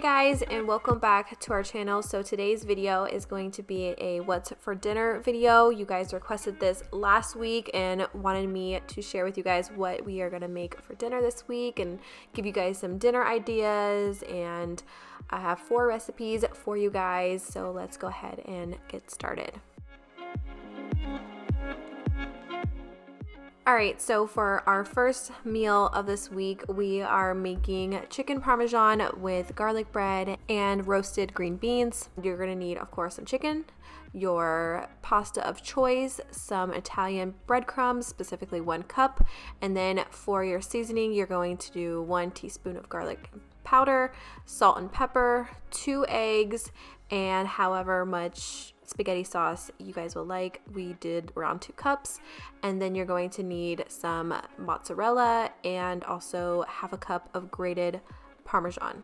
guys, and welcome back to our channel. So today's video is going to be a what's for dinner video. You guys requested this last week and wanted me to share with you guys what we are going to make for dinner this week and give you guys some dinner ideas. And I have 4 recipes for you guys, so let's go ahead and get started. Alright, so for our first meal of this week, we are making chicken parmesan with garlic bread and roasted green beans. You're going to need, of course, some chicken, your pasta of choice, some Italian breadcrumbs, specifically 1 cup, and then for your seasoning, you're going to do 1 teaspoon of garlic powder, salt and pepper, 2 eggs, and however much spaghetti sauce you guys will like. We did around 2 cups. And then you're going to need some mozzarella and also half a cup of grated Parmesan.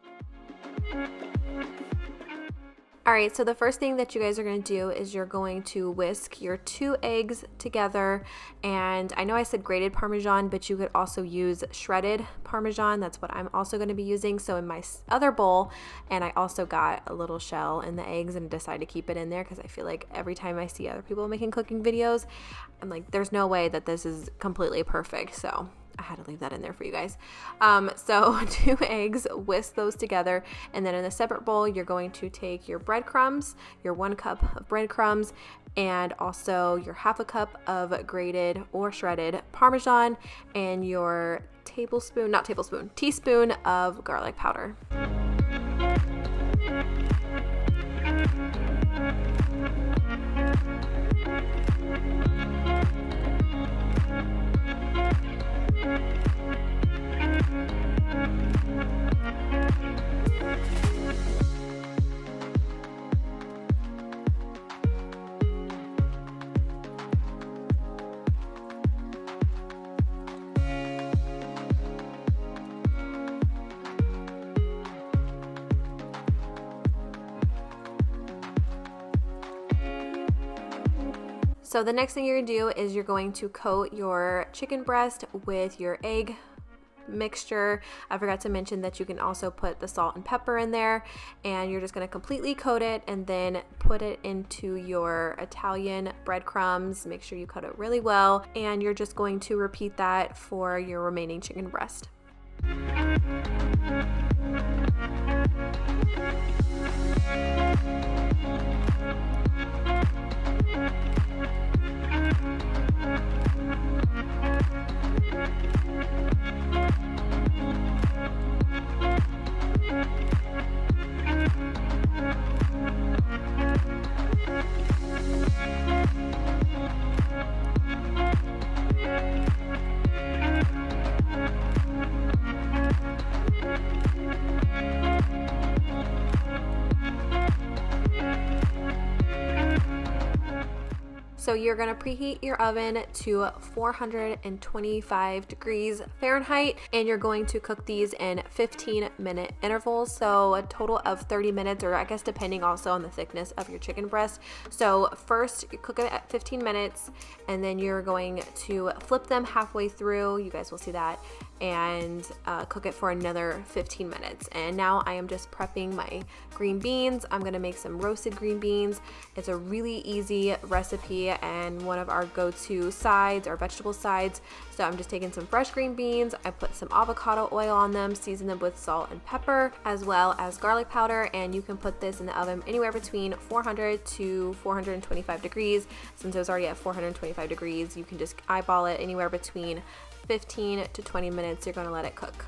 Alright, so the first thing that you guys are going to do is you're going to whisk your 2 eggs together. And I know I said grated Parmesan, but you could also use shredded Parmesan. That's what I'm also going to be using. So in my other bowl, and I also got a little shell in the eggs and decided to keep it in there because I feel like every time I see other people making cooking videos, I'm like, there's no way that this is completely perfect. So I had to leave that in there for you guys. So 2 eggs, whisk those together, and then in a separate bowl, you're going to take your breadcrumbs, your 1 cup of breadcrumbs, and also your half a cup of grated or shredded Parmesan, and your teaspoon of garlic powder. So the next thing you're going to do is you're going to coat your chicken breast with your egg mixture. I forgot to mention that you can also put the salt and pepper in there, and you're just going to completely coat it and then put it into your Italian breadcrumbs. Make sure you coat it really well, and you're just going to repeat that for your remaining chicken breast. So you're going to preheat your oven to 425 degrees Fahrenheit, and you're going to cook these in 15-minute intervals. So a total of 30 minutes, or I guess depending also on the thickness of your chicken breast. So first you cook it at 15 minutes, and then you're going to flip them halfway through. You guys will see that. And cook it for another 15 minutes. And now I am just prepping my green beans. I'm gonna make some roasted green beans. It's a really easy recipe and one of our go-to sides, our vegetable sides. So I'm just taking some fresh green beans. I put some avocado oil on them, season them with salt and pepper, as well as garlic powder. And you can put this in the oven anywhere between 400 to 425 degrees. Since it was already at 425 degrees, you can just eyeball it anywhere between 15 to 20 minutes. You're going to let it cook.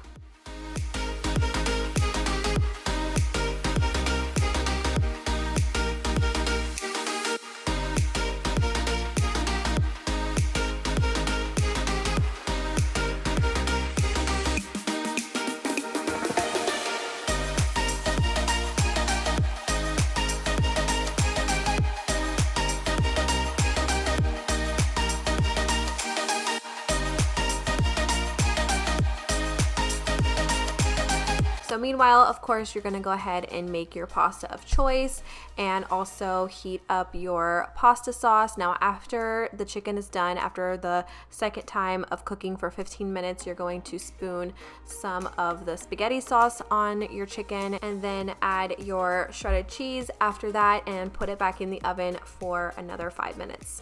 So meanwhile, of course, you're gonna go ahead and make your pasta of choice and also heat up your pasta sauce. Now, after the chicken is done, after the second time of cooking for 15 minutes, you're going to spoon some of the spaghetti sauce on your chicken and then add your shredded cheese after that and put it back in the oven for another 5 minutes.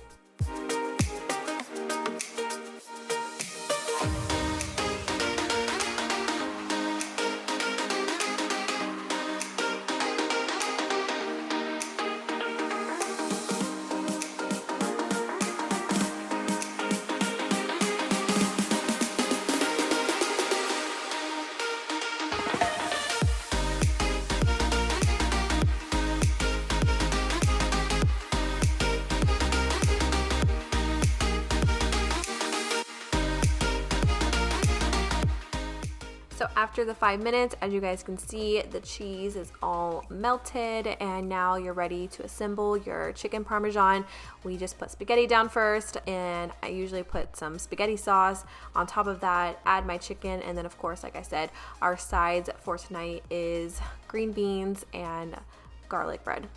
So after the 5 minutes, as you guys can see, the cheese is all melted and now you're ready to assemble your chicken Parmesan. We just put spaghetti down first and I usually put some spaghetti sauce on top of that, add my chicken, and then of course, like I said, our sides for tonight is green beans and garlic bread.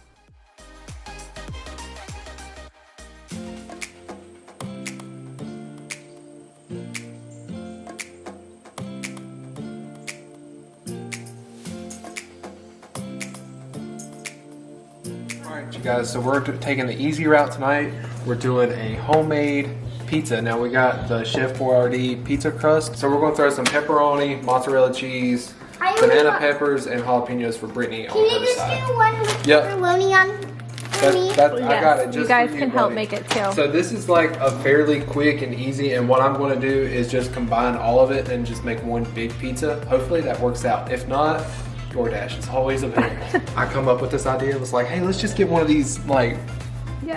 Alright, you guys, so we're taking the easy route tonight. We're doing a homemade pizza. Now we got the Chef Boyardee pizza crust. So we're going to throw some pepperoni, mozzarella cheese, banana peppers, and jalapenos for Brittany on her side. Can you just do one with pepperoni on for me? I got it. Just you guys for can help make it too. So this is like a fairly quick and easy, and what I'm going to do is just combine all of it and just make one big pizza. Hopefully that works out. If not, DoorDash is always available. I come up with this idea. It was like, hey, let's just get one of these like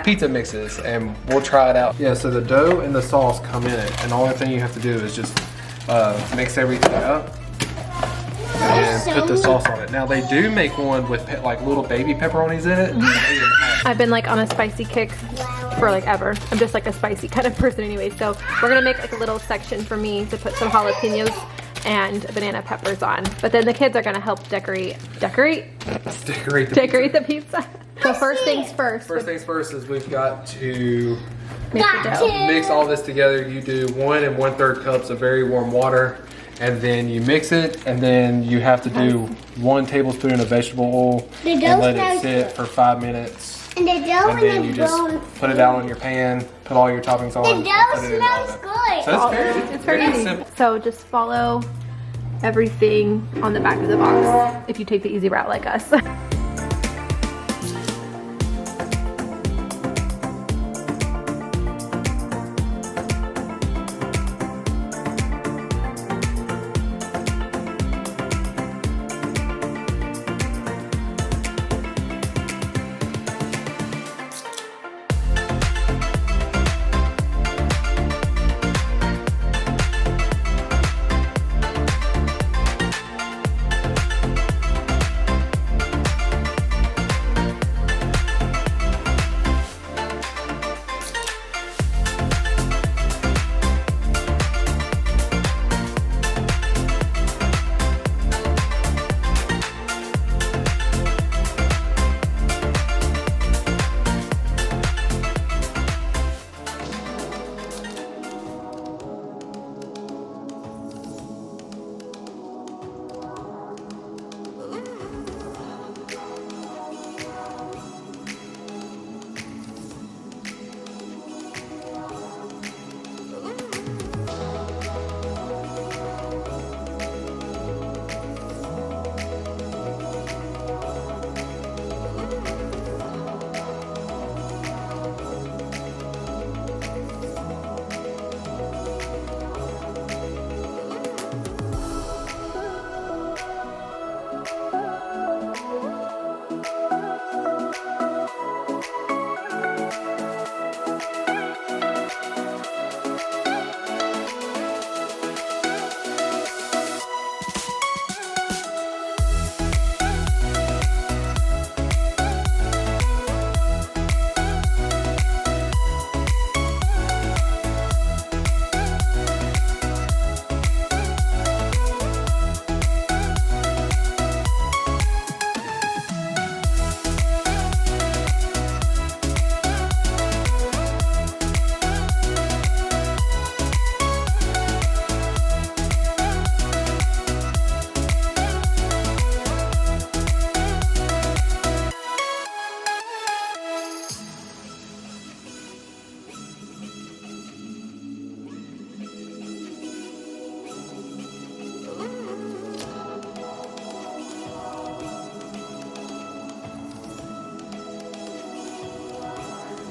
pizza mixes and we'll try it out. Yeah, so the dough and the sauce come in it, and the only thing you have to do is just mix everything up and put the sauce on it. Now they do make one with like little baby pepperonis in it. I've been like on a spicy kick for like ever. I'm just like a spicy kind of person anyway. So we're gonna make like a little section for me to put some jalapenos and banana peppers on. But then the kids are gonna help decorate the pizza. So first things first. First things first is we've got to Mix mix all this together. You do 1 1/3 cups of very warm water, and then you mix it, and then you have to do 1 tablespoon of vegetable oil and let it sit for 5 minutes. And the dough and then you just put it out on your pan, put all your toppings on. The dough smells good. So it's very simple. So just follow everything on the back of the box if you take the easy route like us.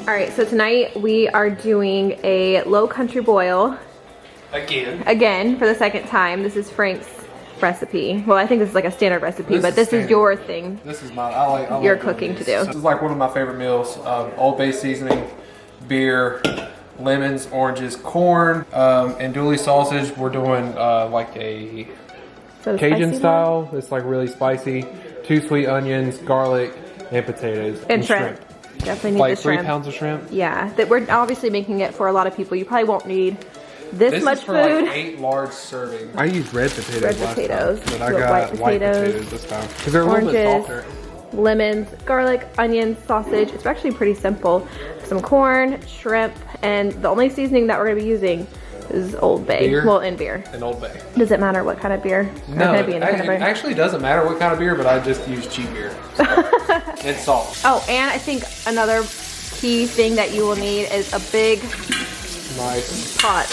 All right, so tonight we are doing a low country boil. Again, for the second time. This is Frank's recipe. Well, I think this is like a standard recipe, but this is your thing. This is my, I like your cooking to do. This is like one of my favorite meals. Old Bay seasoning, beer, lemons, oranges, corn, andouille sausage. We're doing like a Cajun style. It's like really spicy. 2 sweet onions, garlic, and potatoes. And shrimp. Definitely need like the shrimp. 3 pounds of shrimp. Yeah, that we're obviously making it for a lot of people. You probably won't need this much is for food. Like 8 large servings. I used red potatoes last potatoes. time, but I got white potatoes this time. Because they're a little bit softer. Lemons, garlic, onions, sausage. It's actually pretty simple. Some corn, shrimp, and the only seasoning that we're going to be using is Old Bay. Beer. Well, in beer. And Old Bay. Does it matter what kind of beer? No, it actually doesn't matter what kind of beer, but I just use cheap beer. And salt. Oh, and I think another key thing that you will need is a big nice pot.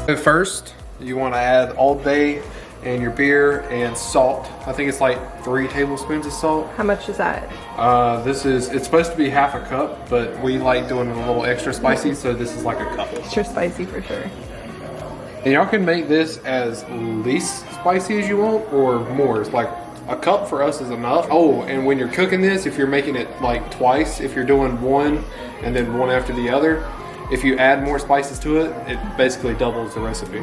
At first, you want to add Old Bay and your beer and salt. I think it's like 3 tablespoons of salt. How much is that? It's supposed to be half a cup, but we like doing it a little extra spicy, so this is like a cup. Extra spicy for sure. And y'all can make this as least spicy as you want or more. It's like a cup for us is enough. Oh, and when you're cooking this, if you're making it like twice, if you're doing one and then one after the other, if you add more spices to it, it basically doubles the recipe.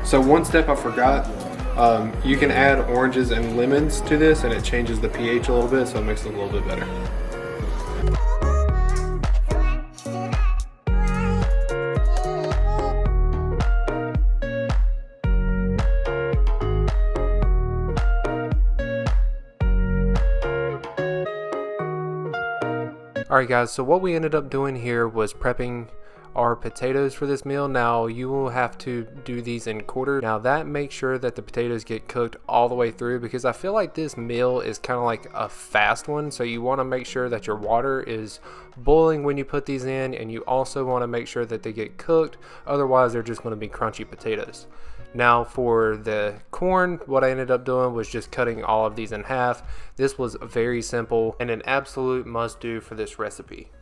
So one step I forgot, you can add oranges and lemons to this and it changes the pH a little bit, so it makes it a little bit better. Alright guys, so what we ended up doing here was prepping our potatoes for this meal. Now you will have to do these in quarter. Now that makes sure that the potatoes get cooked all the way through, because I feel like this meal is kind of like a fast one, so you want to make sure that your water is boiling when you put these in, and you also want to make sure that they get cooked, otherwise they're just going to be crunchy potatoes. Now for the corn, what I ended up doing was just cutting all of these in half. This was very simple and an absolute must do for this recipe.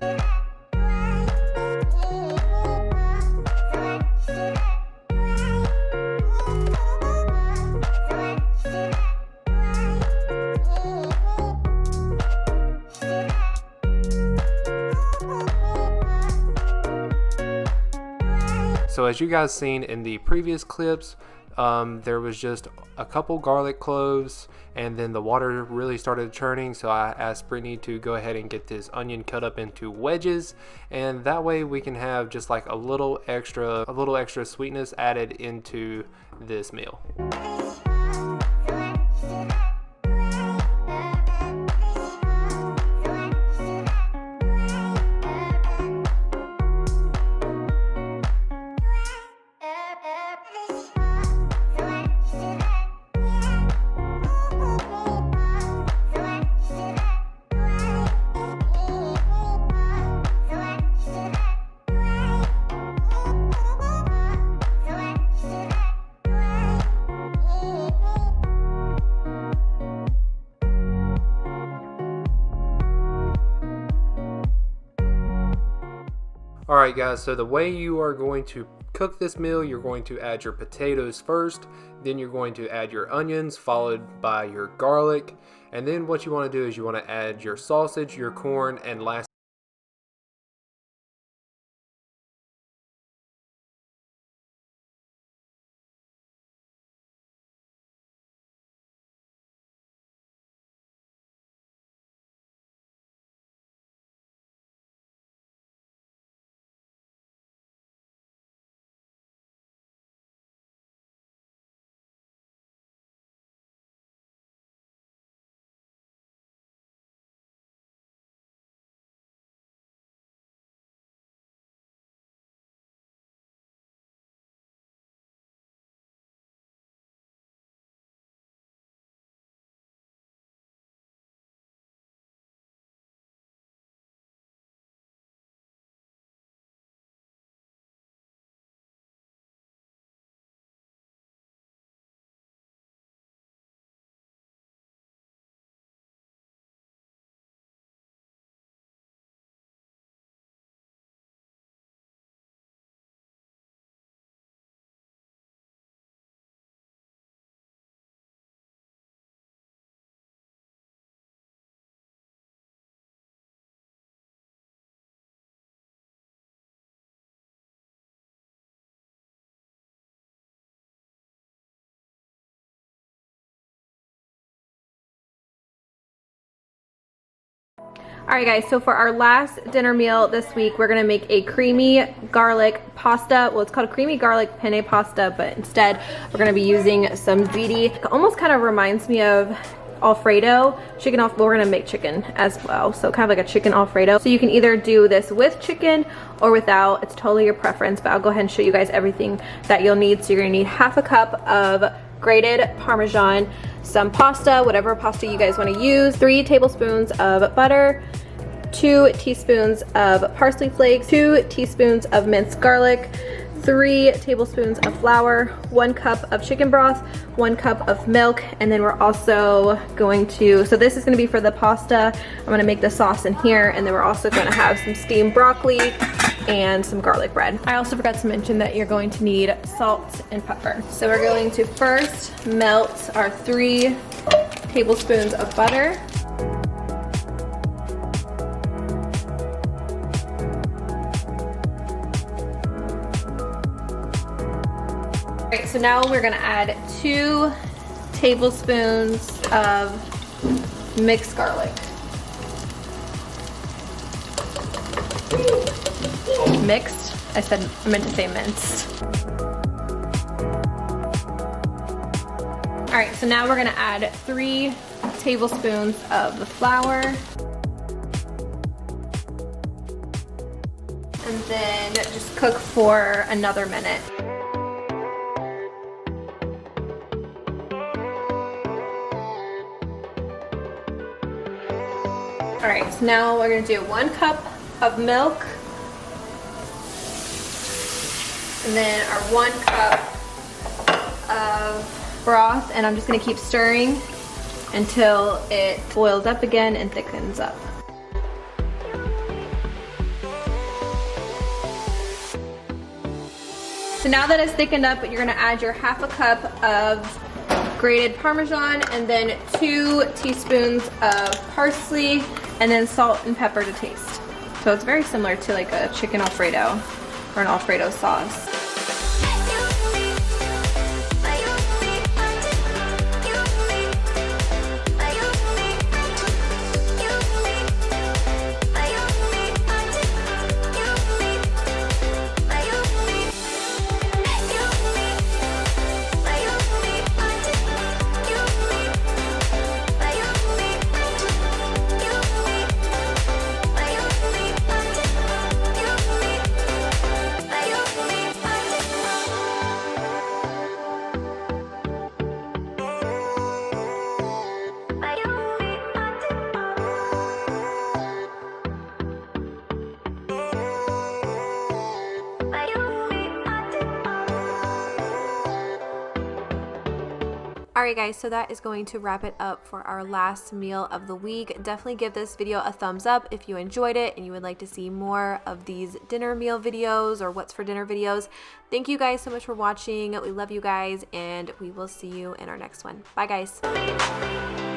So as you guys seen in the previous clips, there was just a couple garlic cloves and then the water really started churning, so I asked Brittany to go ahead and get this onion cut up into wedges, and that way we can have just like a little extra sweetness added into this meal. Alright guys, so the way you are going to cook this meal, you're going to add your potatoes first, then you're going to add your onions, followed by your garlic, and then what you want to do is you want to add your sausage, your corn, and last All right guys, so for our last dinner meal this week, we're gonna make a creamy garlic pasta. Well, it's called a creamy garlic penne pasta, but instead we're gonna be using some ziti. It almost kind of reminds me of Alfredo chicken. We're gonna make chicken as well, so kind of like a chicken Alfredo. So you can either do this with chicken or without. It's totally your preference, but I'll go ahead and show you guys everything that you'll need. So you're gonna need half a cup of grated Parmesan, some pasta, whatever pasta you guys want to use, 3 tablespoons of butter, 2 teaspoons of parsley flakes, 2 teaspoons of minced garlic, 3 tablespoons of flour, 1 cup of chicken broth, 1 cup of milk, and then we're also going to, so this is going to be for the pasta. I'm going to make the sauce in here, and then we're also going to have some steamed broccoli and some garlic bread. I also forgot to mention that you're going to need salt and pepper. So we're going to first melt our 3 tablespoons of butter. Alright, so now we're gonna add 2 tablespoons of mixed garlic. Mixed? I meant to say minced. Alright, so now we're gonna add 3 tablespoons of the flour. And then just cook for another minute. Alright, so now we're going to do 1 cup of milk, and then our 1 cup of broth, and I'm just going to keep stirring until it boils up again and thickens up. So now that it's thickened up, you're going to add your half a cup of grated Parmesan, and then 2 teaspoons of parsley, and then salt and pepper to taste. So it's very similar to like a chicken Alfredo or an Alfredo sauce. Alright guys, so that is going to wrap it up for our last meal of the week. Definitely give this video a thumbs up if you enjoyed it and you would like to see more of these dinner meal videos or what's for dinner videos. Thank you guys so much for watching. We love you guys, and we will see you in our next one. Bye guys.